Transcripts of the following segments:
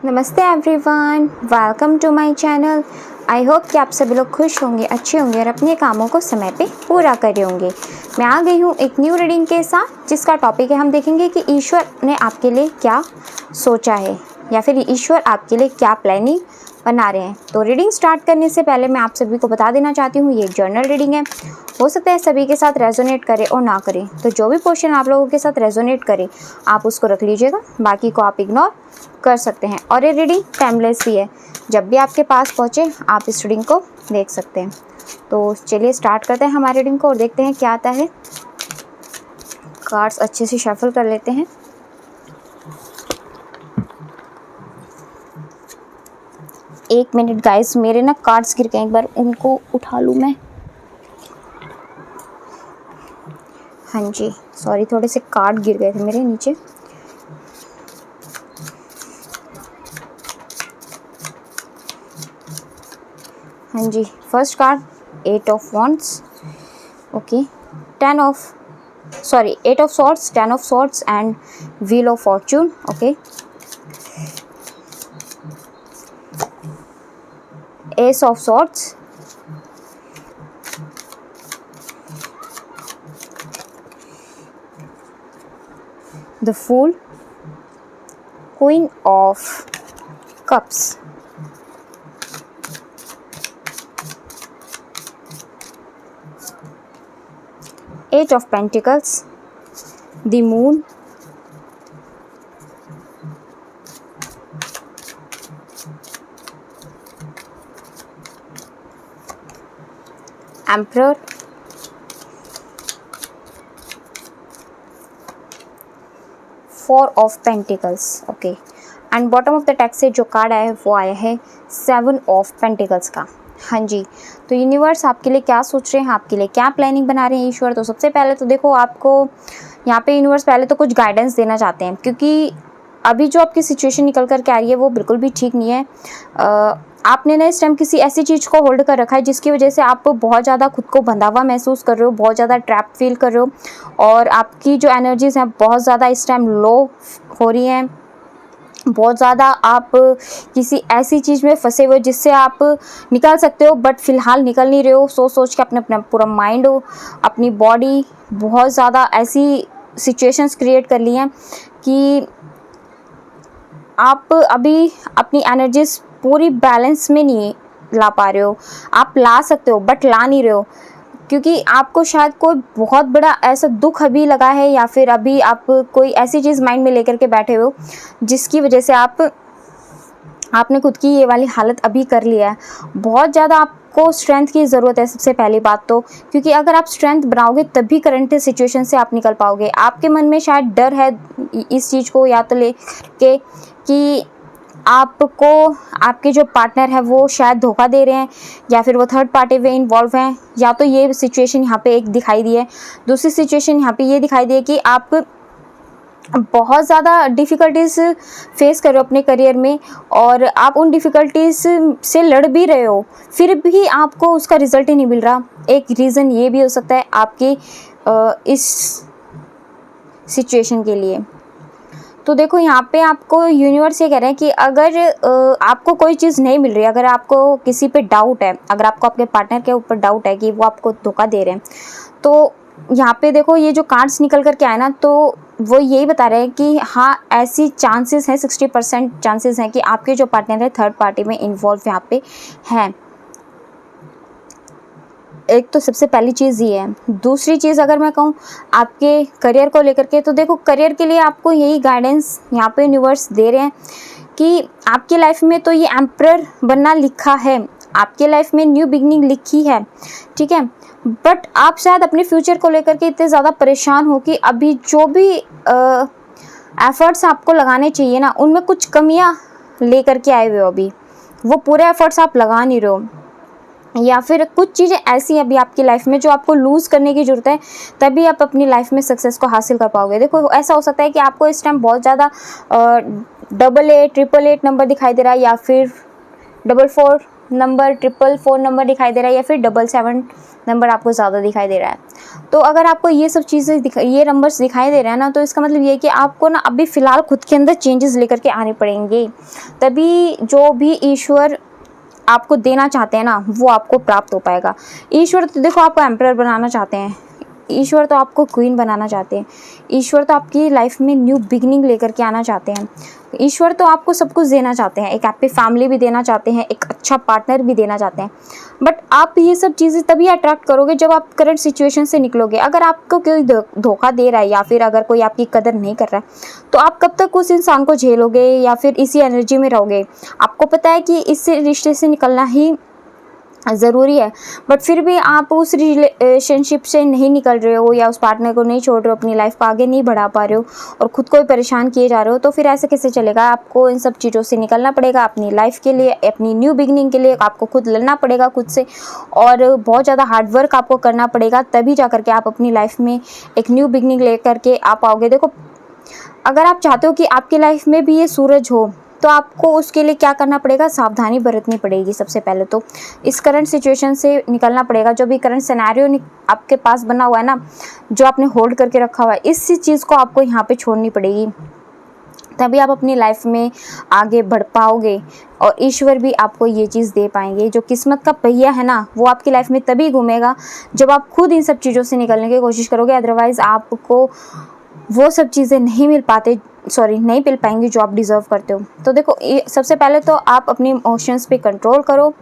नमस्ते everyone, welcome to my channel. I hope कि आप सभी लोग खुश होंगे, अच्छे होंगे और अपने कामों को समय पे पूरा कर रहे होंगे। मैं आ गई हूँ एक न्यू रीडिंग के साथ, जिसका टॉपिक है हम देखेंगे कि ईश्वर ने आपके लिए क्या सोचा है या फिर ईश्वर आपके लिए क्या प्लानिंग बना रहे हैं। तो रीडिंग स्टार्ट करने से पहले मैं आप सभी को बता देना चाहती हूँ, ये जर्नल रीडिंग है। हो सकता है सभी के साथ रेजोनेट करे और ना करे, तो जो भी पोर्शन आप लोगों के साथ रेजोनेट करे आप उसको रख लीजिएगा, बाकी को आप इग्नोर कर सकते हैं। और ये रीडिंग टाइमलेस भी है, जब भी आपके पास पहुँचे आप इस रीडिंग को देख सकते हैं। तो चलिए स्टार्ट करते हैं हमारे रीडिंग को और देखते हैं क्या आता है। कार्ड्स अच्छे से शफल कर लेते हैं। एक मिनट गाइस, मेरे ना कार्ड्स गिर गए, एक बार उनको उठा लूँ मैं। हाँ जी, सॉरी, थोड़े से कार्ड गिर गए थे मेरे नीचे। हाँ जी, first card 8 of wands, okay, 8 of swords, 10 of swords and wheel of fortune, okay. Ace of swords, the Fool, Queen of Cups, Eight of Pentacles, the Moon, Emperor, Four of Pentacles, okay. And bottom of the deck से जो card आया है वो आया है 7 of pentacles का। हाँ जी, तो यूनिवर्स आपके लिए क्या सोच रहे हैं, आपके लिए क्या प्लानिंग बना रहे हैं ईश्वर। तो सबसे पहले तो देखो, आपको यहाँ पे यूनिवर्स पहले तो कुछ गाइडेंस देना चाहते हैं, क्योंकि अभी जो आपकी सिचुएशन निकल कर के आ रही है वो बिल्कुल भी ठीक नहीं है। आपने ना इस टाइम किसी ऐसी चीज़ को होल्ड कर रखा है जिसकी वजह से आप बहुत ज़्यादा खुद को बंधा हुआ महसूस कर रहे हो, बहुत ज़्यादा ट्रैप फील कर रहे हो और आपकी जो एनर्जीज़ हैं बहुत ज़्यादा इस टाइम लो हो रही हैं। बहुत ज़्यादा आप किसी ऐसी चीज़ में फंसे हुए जिससे आप निकल सकते हो बट फ़िलहाल निकल नहीं रहे हो। सोच सोच के अपना पूरा माइंड हो, अपनी बॉडी, बहुत ज़्यादा ऐसी सिचुएशंस क्रिएट कर ली हैं कि आप अभी अपनी एनर्जीज पूरी बैलेंस में नहीं ला पा रहे हो। आप ला सकते हो बट ला नहीं रहे हो, क्योंकि आपको शायद कोई बहुत बड़ा ऐसा दुख अभी लगा है या फिर अभी आप कोई ऐसी चीज़ माइंड में लेकर के बैठे हो जिसकी वजह से आपने खुद की ये वाली हालत अभी कर लिया है। बहुत ज़्यादा आपको स्ट्रेंथ की ज़रूरत है सबसे पहली बात तो, क्योंकि अगर आप स्ट्रेंथ बनाओगे तभी करंट सिचुएशन से आप निकल पाओगे। आपके मन में शायद डर है इस चीज़ को या तो लेके कि आपको आपके जो पार्टनर है वो शायद धोखा दे रहे हैं या फिर वो थर्ड पार्टी में इन्वॉल्व हैं, या तो ये सिचुएशन यहाँ पे एक दिखाई दी है। दूसरी सिचुएशन यहाँ पे ये दिखाई दी है कि आप बहुत ज़्यादा डिफ़िकल्टीज़ फेस कर रहे हो अपने करियर में और आप उन डिफ़िकल्टीज़ से लड़ भी रहे हो, फिर भी आपको उसका रिज़ल्ट ही नहीं मिल रहा। एक रीज़न ये भी हो सकता है आपकी इस सिचुएशन के लिए। तो देखो, यहाँ पे आपको यूनिवर्स ये कह रहे हैं कि अगर आपको कोई चीज़ नहीं मिल रही, अगर आपको किसी पे डाउट है, अगर आपको आपके पार्टनर के ऊपर डाउट है कि वो आपको धोखा दे रहे हैं, तो यहाँ पे देखो ये जो कार्ड्स निकल कर के आए ना, तो वो यही बता रहे हैं कि हाँ, ऐसी चांसेस हैं, 60% चांसेस हैं कि आपके जो पार्टनर है थर्ड पार्टी में इन्वॉल्व यहाँ पे हैं। एक तो सबसे पहली चीज़ ये है। दूसरी चीज़ अगर मैं कहूँ आपके करियर को लेकर के, तो देखो करियर के लिए आपको यही गाइडेंस यहाँ पे यूनिवर्स दे रहे हैं कि आपकी लाइफ में तो ये एम्परर बनना लिखा है, आपके लाइफ में न्यू बिगनिंग लिखी है, ठीक है। बट आप शायद अपने फ्यूचर को लेकर के इतने ज़्यादा परेशान हो कि अभी जो भी एफर्ट्स आपको लगाने चाहिए ना, उनमें कुछ कमियाँ लेकर के आए हुए हो। अभी वो पूरे एफर्ट्स आप लगा नहीं रहे हो, या फिर कुछ चीज़ें ऐसी हैं अभी आपकी लाइफ में जो आपको लूज़ करने की ज़रूरत है, तभी आप अपनी लाइफ में सक्सेस को हासिल कर पाओगे। देखो, ऐसा हो सकता है कि आपको इस टाइम बहुत ज़्यादा 88, 888 नंबर दिखाई दे रहा है, या फिर 44 नंबर 444 नंबर दिखाई दे रहा है या फिर 77 नंबर आपको ज़्यादा दिखाई दे रहा है। तो अगर आपको ये सब चीज़ें ये नंबर्स दिखाई दे रहे हैं ना, तो इसका मतलब ये है कि आपको ना अभी फ़िलहाल खुद के अंदर चेंजेस लेकर के आने पड़ेंगे, तभी जो भी ईश्वर आपको देना चाहते हैं ना वो आपको प्राप्त हो पाएगा। ईश्वर तो देखो आपको एम्परर बनाना चाहते हैं, ईश्वर तो आपको क्वीन बनाना चाहते हैं, ईश्वर तो आपकी लाइफ में न्यू बिगनिंग लेकर के आना चाहते हैं, ईश्वर तो आपको सब कुछ देना चाहते हैं, एक हैप्पी फैमिली भी देना चाहते हैं, एक अच्छा पार्टनर भी देना चाहते हैं। बट आप ये सब चीज़ें तभी अट्रैक्ट करोगे जब आप करंट सिचुएशन से निकलोगे। अगर आपको कोई धोखा दे रहा है या फिर अगर कोई आपकी कदर नहीं कर रहा है, तो आप कब तक उस इंसान को झेलोगे या फिर इसी एनर्जी में रहोगे। आपको पता है कि इस रिश्ते से निकलना ही ज़रूरी है, बट फिर भी आप उस रिलेशनशिप से नहीं निकल रहे हो या उस पार्टनर को नहीं छोड़ रहे हो, अपनी लाइफ को आगे नहीं बढ़ा पा रहे हो और ख़ुद को ही परेशान किए जा रहे हो, तो फिर ऐसे कैसे चलेगा। आपको इन सब चीज़ों से निकलना पड़ेगा। अपनी लाइफ के लिए, अपनी न्यू बिगनिंग के लिए आपको खुद लड़ना पड़ेगा खुद से, और बहुत ज़्यादा हार्डवर्क आपको करना पड़ेगा, तभी जा करके आप अपनी लाइफ में एक न्यू बिगनिंग ले करके आ पाओगे। देखो, अगर आप चाहते हो कि आपकी लाइफ में भी ये सूरज हो, तो आपको उसके लिए क्या करना पड़ेगा, सावधानी बरतनी पड़ेगी। सबसे पहले तो इस करंट सिचुएशन से निकलना पड़ेगा। जो भी करंट सिनेरियो आपके पास बना हुआ है ना, जो आपने होल्ड करके रखा हुआ है, इस चीज़ को आपको यहाँ पे छोड़नी पड़ेगी, तभी आप अपनी लाइफ में आगे बढ़ पाओगे और ईश्वर भी आपको ये चीज़ दे पाएंगे। जो किस्मत का पहिया है ना, वो आपकी लाइफ में तभी घूमेगा जब आप खुद इन सब चीज़ों से निकलने की कोशिश करोगे। अदरवाइज़ आपको वो सब चीज़ें नहीं मिल पाएंगी जो आप डिज़र्व करते हो। तो देखो, सबसे पहले तो आप अपने इमोशंस पे कंट्रोल करो,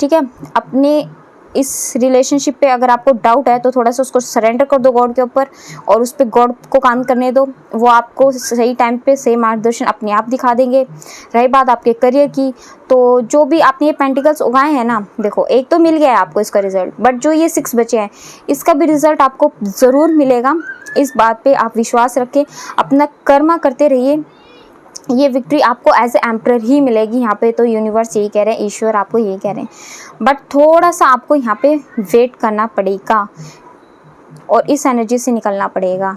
ठीक है। अपने इस रिलेशनशिप पे अगर आपको डाउट है तो थोड़ा सा उसको सरेंडर कर दो गॉड के ऊपर, और उस पर गॉड को काम करने दो। वो आपको सही टाइम पे सही मार्गदर्शन अपने आप दिखा देंगे। रही बात आपके करियर की, तो जो भी आपने ये पेंटिकल्स उगाए हैं ना, देखो एक तो मिल गया है आपको इसका रिज़ल्ट, बट जो ये 6 बचे हैं, इसका भी रिज़ल्ट आपको ज़रूर मिलेगा। इस बात पे आप विश्वास रखें, अपना कर्मा करते रहिए। ये विक्ट्री आपको एज ए एम्परर ही मिलेगी। यहाँ पे तो यूनिवर्स यही कह रहे हैं, ईश्वर आपको यही कह रहे हैं, बट थोड़ा सा आपको यहाँ पे वेट करना पड़ेगा और इस एनर्जी से निकलना पड़ेगा,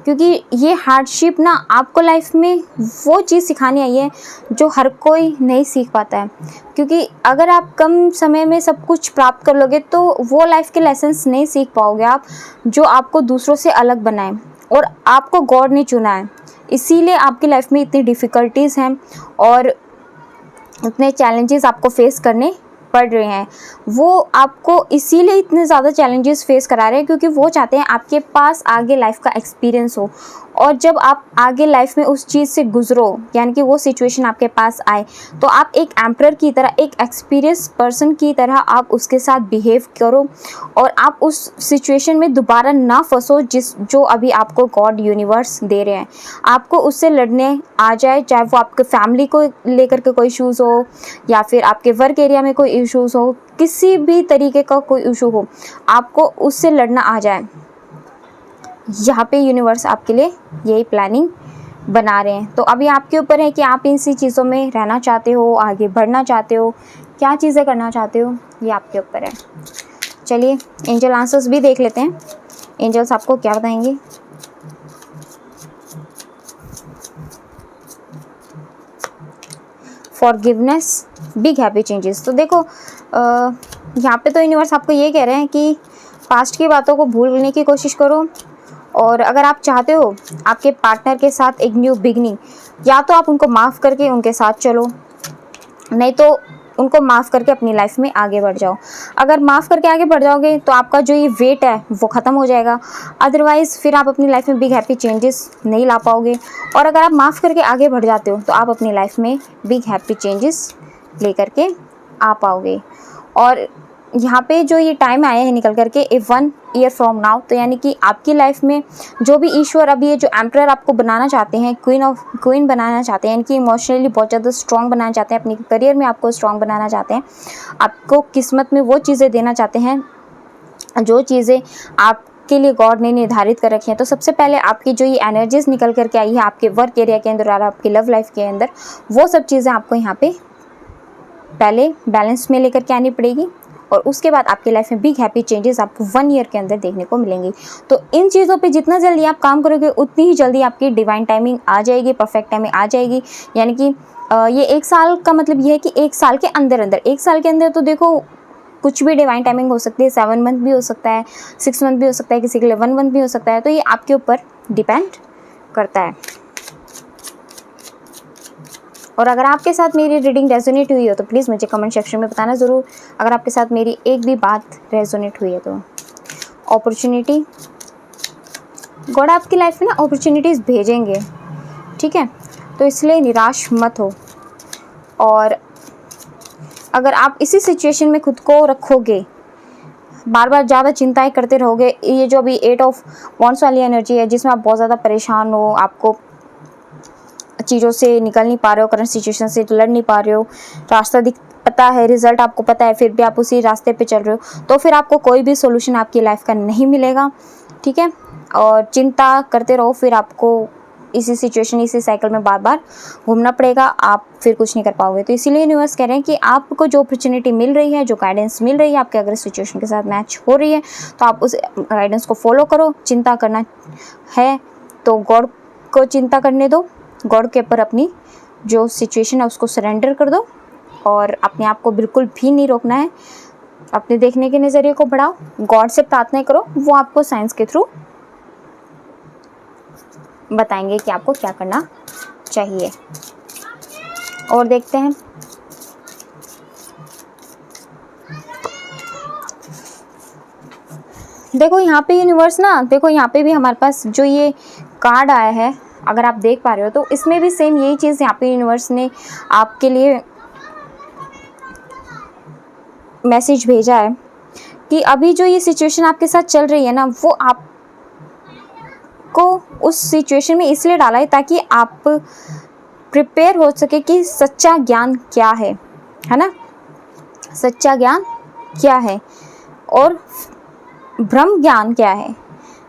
क्योंकि ये हार्डशिप ना आपको लाइफ में वो चीज़ सिखानी आई है जो हर कोई नहीं सीख पाता है। क्योंकि अगर आप कम समय में सब कुछ प्राप्त कर लोगे तो वो लाइफ के लेसन्स नहीं सीख पाओगे आप, जो आपको दूसरों से अलग बनाए। और आपको गॉड ने चुना है, इसीलिए आपकी लाइफ में इतनी डिफ़िकल्टीज़ हैं और इतने चैलेंजेस आपको फेस करने पड़ रहे हैं। वो आपको इसीलिए इतने ज़्यादा चैलेंजेस फेस करा रहे हैं क्योंकि वो चाहते हैं आपके पास आगे लाइफ का एक्सपीरियंस हो, और जब आप आगे लाइफ में उस चीज़ से गुजरो, यानी कि वो सिचुएशन आपके पास आए, तो आप एक एम्परर की तरह, एक एक्सपीरियंस पर्सन की तरह आप उसके साथ बिहेव करो और आप उस सिचुएशन में दोबारा ना फंसो जो अभी आपको गॉड यूनिवर्स दे रहे हैं। आपको उससे लड़ने आ जाए, चाहे वो आपके फैमिली को लेकर के कोई इशूज़ हो या फिर आपके वर्क एरिया में कोई इशूज़ हो, किसी भी तरीके का कोई इशू हो, आपको उससे लड़ना आ जाए। यहाँ पे यूनिवर्स आपके लिए यही प्लानिंग बना रहे हैं। तो अभी आपके ऊपर है कि आप इन सी चीज़ों में रहना चाहते हो, आगे बढ़ना चाहते हो, क्या चीज़ें करना चाहते हो, ये आपके ऊपर है। चलिए एंजल आंसर्स भी देख लेते हैं, एंजल्स आपको क्या बताएंगे। Forgiveness, big happy changes. तो देखो यहाँ पे तो यूनिवर्स आपको ये कह रहे हैं कि पास्ट की बातों को भूलने की कोशिश करो, और अगर आप चाहते हो आपके पार्टनर के साथ एक न्यू बिगनिंग, या तो आप उनको माफ़ करके उनके साथ चलो, नहीं तो उनको माफ़ करके अपनी लाइफ में आगे बढ़ जाओ। अगर माफ़ करके आगे बढ़ जाओगे तो आपका जो ये वेट है वो ख़त्म हो जाएगा, अदरवाइज़ फिर आप अपनी लाइफ में बिग हैप्पी चेंजेस नहीं ला पाओगे। और अगर आप माफ़ करके आगे बढ़ जाते हो तो आप अपनी लाइफ में बिग हैप्पी चेंजेस ले करके आ पाओगे। और यहाँ पे जो ये टाइम आया है निकल करके 1 ईयर फ्रॉम नाउ, तो यानी कि आपकी लाइफ में जो भी ईश्वर अभी ये जो एम्परर आपको बनाना चाहते हैं, क्वीन बनाना चाहते हैं, यानी कि इमोशनली बहुत ज़्यादा स्ट्रॉन्ग बनाना चाहते हैं, अपने करियर में आपको स्ट्रॉन्ग बनाना चाहते हैं, आपको किस्मत में वो चीज़ें देना चाहते हैं जो चीज़ें आपके लिए गॉड ने निर्धारित कर रखी हैं। तो सबसे पहले आपकी जो ये एनर्जीज निकल करके आई है आपके वर्क एरिया के अंदर और आपकी लव लाइफ के अंदर, वो सब चीज़ें आपको यहाँ पे पहले बैलेंस में लेकर के आनी पड़ेगी, और उसके बाद आपकी लाइफ में बिग हैप्पी चेंजेस आपको 1 ईयर के अंदर देखने को मिलेंगी। तो इन चीज़ों पे जितना जल्दी आप काम करोगे उतनी ही जल्दी आपकी डिवाइन टाइमिंग आ जाएगी, परफेक्ट टाइमिंग आ जाएगी, यानी कि ये 1 साल का मतलब ये है कि 1 साल के अंदर अंदर, 1 साल के अंदर तो देखो कुछ भी डिवाइन टाइमिंग हो सकती है, 7 मंथ भी हो सकता है, 6 मंथ भी हो सकता है, किसी के लिए 1 मंथ भी हो सकता है, तो ये आपके ऊपर डिपेंड करता है। और अगर आपके साथ मेरी रीडिंग रेजोनेट हुई हो तो प्लीज़ मुझे कमेंट सेक्शन में बताना ज़रूर। अगर आपके साथ मेरी एक भी बात रेजोनेट हुई है तो अपॉर्चुनिटी, गॉड आपकी लाइफ में ना अपॉर्चुनिटीज़ भेजेंगे, ठीक है, तो इसलिए निराश मत हो। और अगर आप इसी सिचुएशन में खुद को रखोगे, बार बार ज़्यादा चिंताएं करते रहोगे, ये जो अभी 8 ऑफ वॉन्ड्स वाली एनर्जी है जिसमें आप बहुत ज़्यादा परेशान हो, आपको चीज़ों से निकल नहीं पा रहे हो, करंट सिचुएशन से लड़ नहीं पा रहे हो, रास्ता दिख पता है, रिजल्ट आपको पता है, फिर भी आप उसी रास्ते पे चल रहे हो, तो फिर आपको कोई भी सोल्यूशन आपकी लाइफ का नहीं मिलेगा, ठीक है। और चिंता करते रहो, फिर आपको इसी सिचुएशन, इसी साइकिल में बार बार घूमना पड़ेगा, आप फिर कुछ नहीं कर पाओगे। तो इसीलिए यूनिवर्स कह रहे हैं कि आपको जो अपॉर्चुनिटी मिल रही है, जो गाइडेंस मिल रही है, आपके अगर सिचुएशन के साथ मैच हो रही है तो आप उस गाइडेंस को फॉलो करो। चिंता करना है तो गॉड को चिंता करने दो, गॉड के ऊपर अपनी जो सिचुएशन है उसको सरेंडर कर दो, और अपने आप को बिल्कुल भी नहीं रोकना है, अपने देखने के नज़रिए को बढ़ाओ, गॉड से प्रार्थना करो, वो आपको साइंस के थ्रू बताएंगे कि आपको क्या करना चाहिए। और देखते हैं, देखो यहाँ पे यूनिवर्स ना, देखो यहाँ पे भी हमारे पास जो ये कार्ड आया है, अगर आप देख पा रहे हो तो इसमें भी सेम यही चीज़ यहाँ पे यूनिवर्स ने आपके लिए मैसेज भेजा है कि अभी जो ये सिचुएशन आपके साथ चल रही है ना, वो आपको उस सिचुएशन में इसलिए डाला है ताकि आप प्रिपेयर हो सके कि सच्चा ज्ञान क्या है ना, सच्चा ज्ञान क्या है और ब्रह्म ज्ञान क्या है,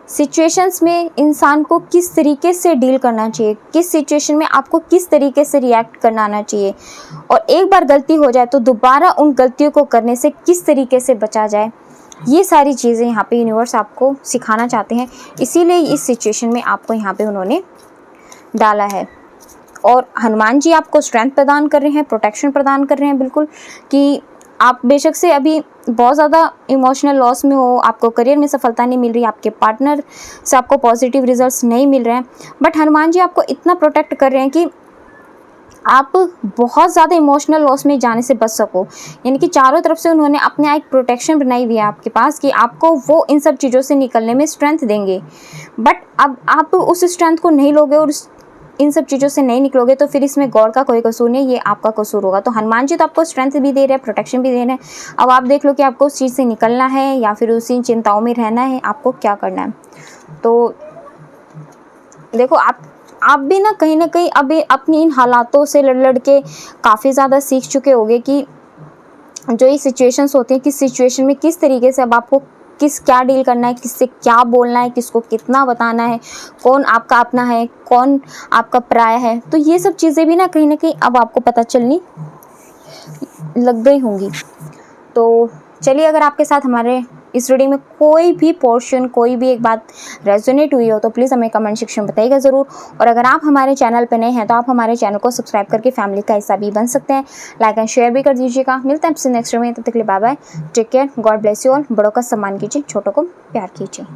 सिचुएशंस में इंसान को किस तरीके से डील करना चाहिए, किस सिचुएशन में आपको किस तरीके से रिएक्ट करना आना चाहिए, और एक बार गलती हो जाए तो दोबारा उन गलतियों को करने से किस तरीके से बचा जाए, ये सारी चीज़ें यहाँ पे यूनिवर्स आपको सिखाना चाहते हैं। इसीलिए इस सिचुएशन में आपको यहाँ पे उन्होंने डाला है। और हनुमान जी आपको स्ट्रेंथ प्रदान कर रहे हैं, प्रोटेक्शन प्रदान कर रहे हैं, बिल्कुल, कि आप बेशक से अभी बहुत ज़्यादा इमोशनल लॉस में हो, आपको करियर में सफलता नहीं मिल रही, आपके पार्टनर से आपको पॉजिटिव रिजल्ट्स नहीं मिल रहे हैं, बट हनुमान जी आपको इतना प्रोटेक्ट कर रहे हैं कि आप बहुत ज़्यादा इमोशनल लॉस में जाने से बच सको। यानी कि चारों तरफ से उन्होंने अपने एक प्रोटेक्शन बनाई हुई है आपके पास कि आपको वो इन सब चीज़ों से निकलने में स्ट्रेंथ देंगे। बट अब आप उस स्ट्रेंथ को नहीं लोगे और इन सब चीज़ों से नहीं निकलोगे तो फिर इसमें गॉड का कोई कसूर नहीं, ये आपका कसूर होगा। तो हनुमान जी तो आपको स्ट्रेंथ भी दे रहे हैं, प्रोटेक्शन भी दे रहे हैं। अब आप देख लो कि आपको उस चीज़ से निकलना है या फिर उसी चिंताओं में रहना है, आपको क्या करना है। तो देखो आप भी ना कहीं अभी अपनी इन हालातों से लड़ के काफ़ी ज़्यादा सीख चुके होंगे कि जो ये सिचुएशंस होती हैं, किस सिचुएशन में किस तरीके से अब आपको क्या डील करना है, किससे क्या बोलना है, किसको कितना बताना है, कौन आपका अपना है, कौन आपका पराया है। तो ये सब चीज़ें भी ना कहीं अब आपको पता चलनी लग गई होंगी। तो चलिए, अगर आपके साथ हमारे इस रीडिंग में कोई भी पोर्शन, कोई भी एक बात रेजोनेट हुई हो तो प्लीज़ हमें कमेंट सेक्शन में बताइएगा ज़रूर। और अगर आप हमारे चैनल पर नए हैं तो आप हमारे चैनल को सब्सक्राइब करके फैमिली का हिस्सा भी बन सकते हैं। लाइक एंड शेयर भी कर दीजिएगा। मिलते हैं आपसे नेक्स्ट में, तब तक के लिए bye bye, take care, God bless you all. बड़ों का सम्मान कीजिए, छोटों को प्यार कीजिए।